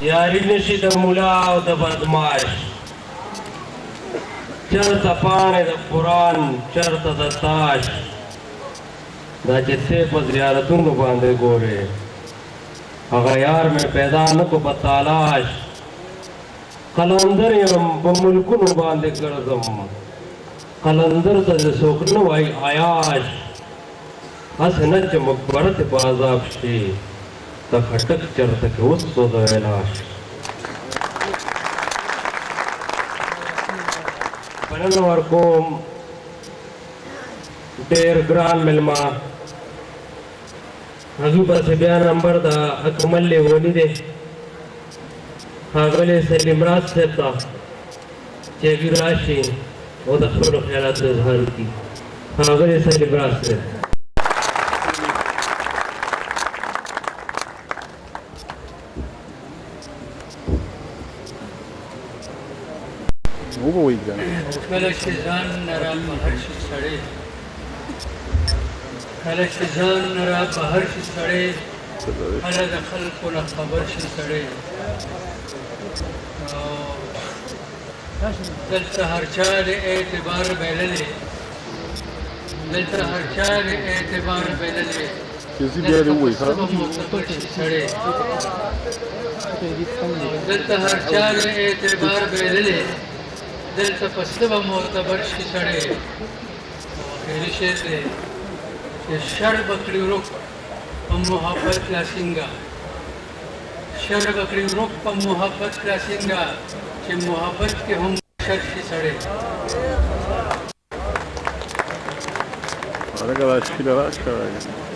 یاری نشي د مولا او د بدماش چرته پاڼې د قرآن چرته د تاش دا چې څه په زیارتونو باندې ګورې هغه یار مې پیدا نه کو په تالاش قلندر یم په ملکونو باندې ګرځم قلندر ته د څوک نه وایي عیاش هسې نه چې مقبره ته په عذاب شي د خټک چرته کې اوس سو د علاج مننه ورکوم ډېر ګران مېلمه هغوی پسې بیا نمبر د اکمل لیوني دی ښاغلی سلیم راز صاحب ته چې هغوی راشي او د خپلو خیالاتو اظهار وکړي ښاغلی سلیم راز صاحب کله چې ځان نه را بهر شي سړی کله چې ځان نه را بهر شي سړی کله د خلکو نه خبر شي سړی دلته هر چا د اعتبار بایللی دلته هر چا د اعتبار بایللی دلته معتبر شي سړی دلته هر چا د اعتبار بایللی دلته پسته به معتبر شي سړی اخري شعر دی چې شر به کړي ورک په محبت لاسینګه شر به کړي ورک په محبت لاسینګه چې محبت کې هم شر شي سړی Ahora que la chica va a